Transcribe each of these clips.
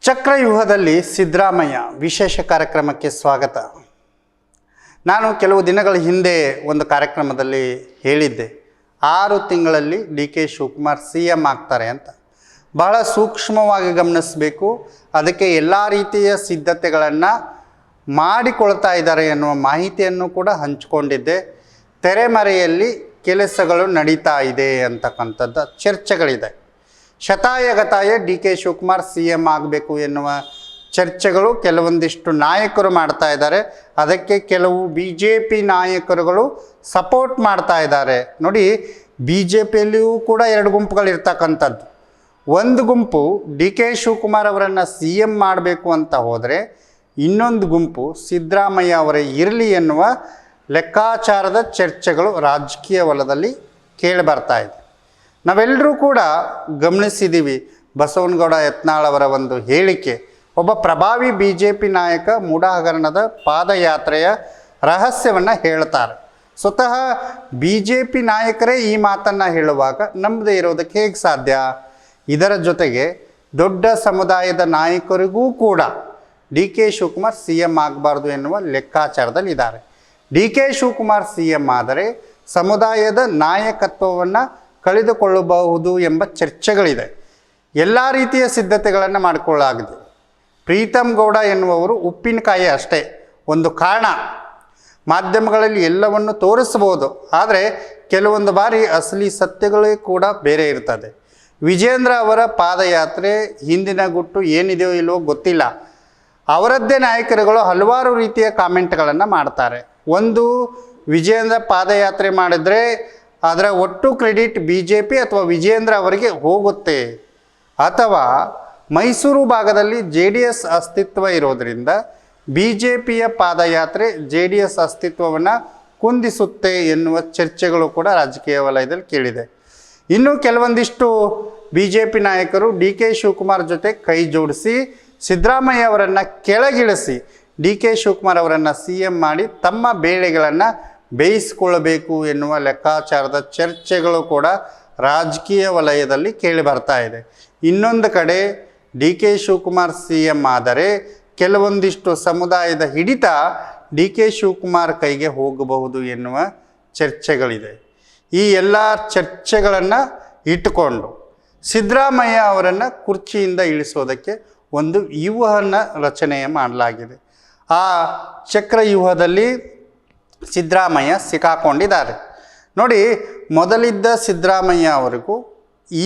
ಚಕ್ರವ್ಯೂಹದಲ್ಲಿ ಸಿದ್ದರಾಮಯ್ಯ ವಿಶೇಷ ಕಾರ್ಯಕ್ರಮಕ್ಕೆ ಸ್ವಾಗತ. ನಾನು ಕೆಲವು ದಿನಗಳ ಹಿಂದೆ ಒಂದು ಕಾರ್ಯಕ್ರಮದಲ್ಲಿ ಹೇಳಿದ್ದೆ, 6 ತಿಂಗಳಲ್ಲಿ ಡಿ ಕೆ ಶಿವಕುಮಾರ್ CM ಆಗ್ತಾರೆ ಅಂತ. ಬಹಳ ಸೂಕ್ಷ್ಮವಾಗಿ ಗಮನಿಸಬೇಕು. ಅದಕ್ಕೆ ಎಲ್ಲ ರೀತಿಯ ಸಿದ್ಧತೆಗಳನ್ನು ಮಾಡಿಕೊಳ್ತಾ ಇದ್ದಾರೆ ಎನ್ನುವ ಮಾಹಿತಿಯನ್ನು ಕೂಡ ಹಂಚಿಕೊಂಡಿದ್ದೆ. ತೆರೆಮರೆಯಲ್ಲಿ ಕೆಲಸಗಳು ನಡೀತಾ ಇದೆ ಅಂತಕ್ಕಂಥದ್ದು ಚರ್ಚೆಗಳಿದೆ. ಶತಾಯಗತಾಯ ಡಿ ಕೆ ಶಿವಕುಮಾರ್ CM ಆಗಬೇಕು ಎನ್ನುವ ಚರ್ಚೆಗಳು ಕೆಲವೊಂದಿಷ್ಟು ನಾಯಕರು ಮಾಡ್ತಾ ಇದ್ದಾರೆ. ಅದಕ್ಕೆ ಕೆಲವು BJP ನಾಯಕರುಗಳು ಸಪೋರ್ಟ್ ಮಾಡ್ತಾ ಇದ್ದಾರೆ. ನೋಡಿ, BJPಯಲ್ಲಿಯೂ ಕೂಡ 2 ಗುಂಪುಗಳಿರ್ತಕ್ಕಂಥದ್ದು. ಒಂದು ಗುಂಪು ಡಿ ಕೆ ಶಿವಕುಮಾರ್ ಅವರನ್ನು CM ಮಾಡಬೇಕು ಅಂತ ಹೋದರೆ, ಇನ್ನೊಂದು ಗುಂಪು ಸಿದ್ದರಾಮಯ್ಯ ಅವರೇ ಇರಲಿ ಎನ್ನುವ ಲೆಕ್ಕಾಚಾರದ ಚರ್ಚೆಗಳು ರಾಜಕೀಯ ವಲಯದಲ್ಲಿ ಕೇಳಿಬರ್ತಾ ಇದೆ. ನಾವೆಲ್ಲರೂ ಕೂಡ ಗಮನಿಸಿದ್ದೀವಿ. ಬಸವನಗೌಡ ಯತ್ನಾಳ್ ಅವರ ಒಂದು ಹೇಳಿಕೆ, ಒಬ್ಬ ಪ್ರಭಾವಿ BJP ನಾಯಕ ಮೂಡಾ ಹಗರಣದ ಪಾದಯಾತ್ರೆಯ ರಹಸ್ಯವನ್ನು ಹೇಳ್ತಾರೆ. ಸ್ವತಃ BJP ನಾಯಕರೇ ಈ ಮಾತನ್ನು ಹೇಳುವಾಗ ನಂಬದೇ ಇರೋದಕ್ಕೆ ಹೇಗೆ ಸಾಧ್ಯ? ಇದರ ಜೊತೆಗೆ ದೊಡ್ಡ ಸಮುದಾಯದ ನಾಯಕರಿಗೂ ಕೂಡ ಡಿ ಕೆ ಶಿವಕುಮಾರ್ CM ಆಗಬಾರ್ದು ಎನ್ನುವ ಲೆಕ್ಕಾಚಾರದಲ್ಲಿ ಇದ್ದಾರೆ. ಡಿ ಕೆ ಶಿವಕುಮಾರ್ CM ಆದರೆ ಸಮುದಾಯದ ನಾಯಕತ್ವವನ್ನು ಕಳೆದುಕೊಳ್ಳಬಹುದು ಎಂಬ ಚರ್ಚೆಗಳಿದೆ. ಎಲ್ಲ ರೀತಿಯ ಸಿದ್ಧತೆಗಳನ್ನು ಮಾಡಿಕೊಳ್ಳಲಾಗಿದೆ. ಪ್ರೀತಮ್ ಗೌಡ ಎನ್ನುವವರು ಉಪ್ಪಿನಕಾಯಿ ಅಷ್ಟೇ, ಒಂದು ಕಾರಣ. ಮಾಧ್ಯಮಗಳಲ್ಲಿ ಎಲ್ಲವನ್ನು ತೋರಿಸ್ಬೋದು, ಆದರೆ ಕೆಲವೊಂದು ಬಾರಿ ಅಸಲಿ ಸತ್ಯಗಳೇ ಕೂಡ ಬೇರೆ ಇರ್ತದೆ. ವಿಜೇಂದ್ರ ಅವರ ಪಾದಯಾತ್ರೆ ಹಿಂದಿನ ಗುಟ್ಟು ಏನಿದೆಯೋ ಇಲ್ಲವೋ ಗೊತ್ತಿಲ್ಲ. ಅವರದ್ದೇ ನಾಯಕರುಗಳು ಹಲವಾರು ರೀತಿಯ ಕಾಮೆಂಟ್ಗಳನ್ನು ಮಾಡ್ತಾರೆ. ಒಂದು, ವಿಜೇಂದ್ರ ಪಾದಯಾತ್ರೆ ಮಾಡಿದರೆ ಅದರ ಒಟ್ಟು ಕ್ರೆಡಿಟ್ BJP ಅಥವಾ ವಿಜೇಂದ್ರ ಅವರಿಗೆ ಹೋಗುತ್ತೆ, ಅಥವಾ ಮೈಸೂರು ಭಾಗದಲ್ಲಿ JDS ಅಸ್ತಿತ್ವ ಇರೋದರಿಂದ BJPಯ ಪಾದಯಾತ್ರೆ JDS ಅಸ್ತಿತ್ವವನ್ನು ಕುಂದಿಸುತ್ತೆ ಎನ್ನುವ ಚರ್ಚೆಗಳು ಕೂಡ ರಾಜಕೀಯ ವಲಯದಲ್ಲಿ ಕೇಳಿದೆ. ಇನ್ನು ಕೆಲವೊಂದಿಷ್ಟು BJP ನಾಯಕರು ಡಿ ಕೆ ಶಿವಕುಮಾರ್ ಜೊತೆ ಕೈ ಜೋಡಿಸಿ ಸಿದ್ದರಾಮಯ್ಯ ಅವರನ್ನು ಕೆಳಗಿಳಿಸಿ ಡಿ ಕೆ ಶಿವಕುಮಾರ್ ಅವರನ್ನು CM ಮಾಡಿ ತಮ್ಮ ಬೇಳೆಗಳನ್ನು ಬೇಯಿಸಿಕೊಳ್ಳಬೇಕು ಎನ್ನುವ ಲೆಕ್ಕಾಚಾರದ ಚರ್ಚೆಗಳು ಕೂಡ ರಾಜಕೀಯ ವಲಯದಲ್ಲಿ ಕೇಳಿ ಬರ್ತಾ ಇದೆ. ಇನ್ನೊಂದು ಕಡೆ ಡಿ ಕೆ ಶಿವಕುಮಾರ್ CM ಆದರೆ ಕೆಲವೊಂದಿಷ್ಟು ಸಮುದಾಯದ ಹಿಡಿತ ಡಿ ಕೆ ಶಿವಕುಮಾರ್ ಕೈಗೆ ಹೋಗಬಹುದು ಎನ್ನುವ ಚರ್ಚೆಗಳಿದೆ. ಈ ಎಲ್ಲ ಚರ್ಚೆಗಳನ್ನು ಇಟ್ಟುಕೊಂಡು ಸಿದ್ದರಾಮಯ್ಯ ಅವರನ್ನು ಕುರ್ಚಿಯಿಂದ ಇಳಿಸೋದಕ್ಕೆ ಒಂದು ವ್ಯೂಹನ ರಚನೆ ಮಾಡಲಾಗಿದೆ. ಆ ಚಕ್ರವ್ಯೂಹದಲ್ಲಿ ಸಿದ್ದರಾಮಯ್ಯ ಸಿಕ್ಕಾಕೊಂಡಿದ್ದಾರೆ. ನೋಡಿ, ಮೊದಲಿದ್ದ ಸಿದ್ದರಾಮಯ್ಯ ಅವರಿಗೂ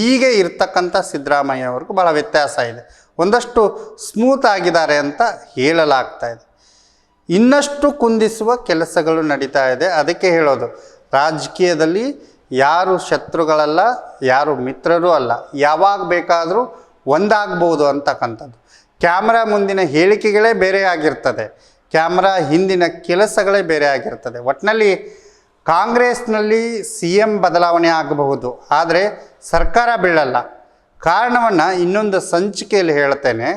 ಈಗ ಇರ್ತಕ್ಕಂಥ ಸಿದ್ದರಾಮಯ್ಯ ಅವ್ರಿಗೂ ಭಾಳ ವ್ಯತ್ಯಾಸ ಇದೆ. ಒಂದಷ್ಟು ಸ್ಮೂತ್ ಆಗಿದ್ದಾರೆ ಅಂತ ಹೇಳಲಾಗ್ತಾ ಇದೆ. ಇನ್ನಷ್ಟು ಕುಂದಿಸುವ ಕೆಲಸಗಳು ನಡೀತಾ ಇದೆ. ಅದಕ್ಕೆ ಹೇಳೋದು, ರಾಜಕೀಯದಲ್ಲಿ ಯಾರು ಶತ್ರುಗಳಲ್ಲ, ಯಾರು ಮಿತ್ರರೂ ಅಲ್ಲ, ಯಾವಾಗ ಬೇಕಾದರೂ ಒಂದಾಗ್ಬೋದು ಅಂತಕ್ಕಂಥದ್ದು. ಕ್ಯಾಮ್ರಾ ಮುಂದಿನ ಹೇಳಿಕೆಗಳೇ ಬೇರೆ ಆಗಿರ್ತದೆ, ಕ್ಯಾಮ್ರಾ ಹಿಂದಿನ ಕೆಲಸಗಳೇ ಬೇರೆ ಆಗಿರ್ತದೆ. ಒಟ್ಟಿನಲ್ಲಿ ಕಾಂಗ್ರೆಸ್ನಲ್ಲಿ CM ಬದಲಾವಣೆ ಆಗಬಹುದು, ಆದರೆ ಸರ್ಕಾರ ಬೀಳಲ್ಲ. ಕಾರಣವನ್ನು ಇನ್ನೊಂದು ಸಂಚಿಕೆಯಲ್ಲಿ ಹೇಳ್ತೇನೆ.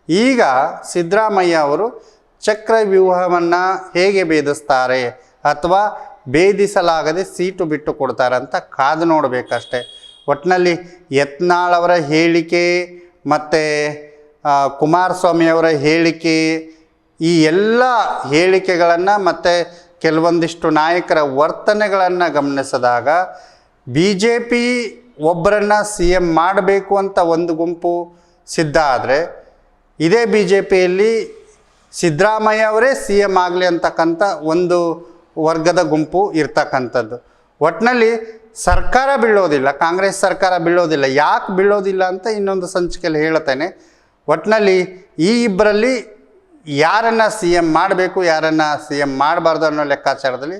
ಈಗ ಸಿದ್ದರಾಮಯ್ಯ ಅವರು ಚಕ್ರವ್ಯೂಹವನ್ನು ಹೇಗೆ ಭೇದಿಸ್ತಾರೆ ಅಥವಾ ಭೇದಿಸಲಾಗದೆ ಸೀಟು ಬಿಟ್ಟು ಕೊಡ್ತಾರೆ ಅಂತ ಕಾದು ನೋಡಬೇಕಷ್ಟೆ. ಒಟ್ಟಿನಲ್ಲಿ ಯತ್ನಾಳ್ ಅವರ ಹೇಳಿಕೆ ಮತ್ತು ಕುಮಾರಸ್ವಾಮಿ ಅವರ ಹೇಳಿಕೆ, ಈ ಎಲ್ಲ ಹೇಳಿಕೆಗಳನ್ನು ಮತ್ತು ಕೆಲವೊಂದಿಷ್ಟು ನಾಯಕರ ವರ್ತನೆಗಳನ್ನು ಗಮನಿಸಿದಾಗ BJP ಒಬ್ಬರನ್ನು CM ಮಾಡಬೇಕು ಅಂತ ಒಂದು ಗುಂಪು ಸಿದ್ಧ ಆದರೆ, ಇದೇ BJPಯಲ್ಲಿ ಸಿದ್ದರಾಮಯ್ಯ ಅವರೇ CM ಆಗಲಿ ಅಂತಕ್ಕಂಥ ಒಂದು ವರ್ಗದ ಗುಂಪು ಇರ್ತಕ್ಕಂಥದ್ದು. ಒಟ್ಟಿನಲ್ಲಿ ಸರ್ಕಾರ ಬೀಳೋದಿಲ್ಲ, ಕಾಂಗ್ರೆಸ್ ಸರ್ಕಾರ ಬೀಳೋದಿಲ್ಲ. ಯಾಕೆ ಬೀಳೋದಿಲ್ಲ ಅಂತ ಇನ್ನೊಂದು ಸಂಚಿಕೆಯಲ್ಲಿ ಹೇಳ್ತೇನೆ. ಒಟ್ಟಿನಲ್ಲಿ ಈ ಇಬ್ಬರಲ್ಲಿ ಯಾರನ್ನು CM ಮಾಡಬೇಕು, ಯಾರನ್ನು CM ಮಾಡಬಾರ್ದು ಅನ್ನೋ ಲೆಕ್ಕಾಚಾರದಲ್ಲಿ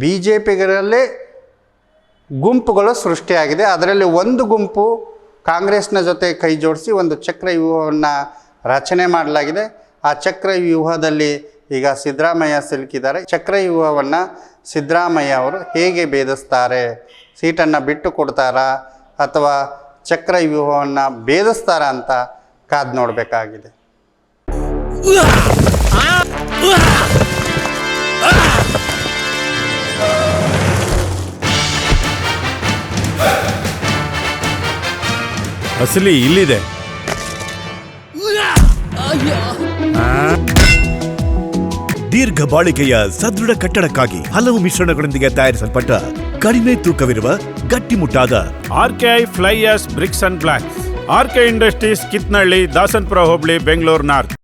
BJPಗರಲ್ಲೇ ಗುಂಪುಗಳು ಸೃಷ್ಟಿಯಾಗಿದೆ. ಅದರಲ್ಲಿ ಒಂದು ಗುಂಪು ಕಾಂಗ್ರೆಸ್ನ ಜೊತೆ ಕೈ ಜೋಡಿಸಿ ಒಂದು ಚಕ್ರವ್ಯೂಹವನ್ನು ರಚನೆ ಮಾಡಲಾಗಿದೆ. ಆ ಚಕ್ರವ್ಯೂಹದಲ್ಲಿ ಈಗ ಸಿದ್ದರಾಮಯ್ಯ ಸಿಲುಕಿದ್ದಾರೆ. ಚಕ್ರವ್ಯೂಹವನ್ನು ಸಿದ್ದರಾಮಯ್ಯ ಅವರು ಹೇಗೆ ಭೇದಿಸ್ತಾರೆ? ಸೀಟನ್ನು ಬಿಟ್ಟು ಕೊಡ್ತಾರಾ ಅಥವಾ ಚಕ್ರವ್ಯೂಹವನ್ನು ಭೇದಿಸ್ತಾರಾ ಅಂತ ಕಾದು ನೋಡಬೇಕಾಗಿದೆ. ಅಸಲಿ ಇಲ್ಲಿದೆ. ದೀರ್ಘ ಬಾಳಿಕೆಯ ಸದೃಢ ಕಟ್ಟಡಕ್ಕಾಗಿ ಹಲವು ಮಿಶ್ರಣಗಳೊಂದಿಗೆ ತಯಾರಿಸಲ್ಪಟ್ಟ ಕಡಿಮೆ ತೂಕವಿರುವ ಗಟ್ಟಿಮುಟ್ಟಾದ RKI fly ash bricks and blocks, RK industries, Kitnalli, Dasanpura ಹೋಬಳಿ, ಬೆಂಗಳೂರು ನಾರ್ತ್.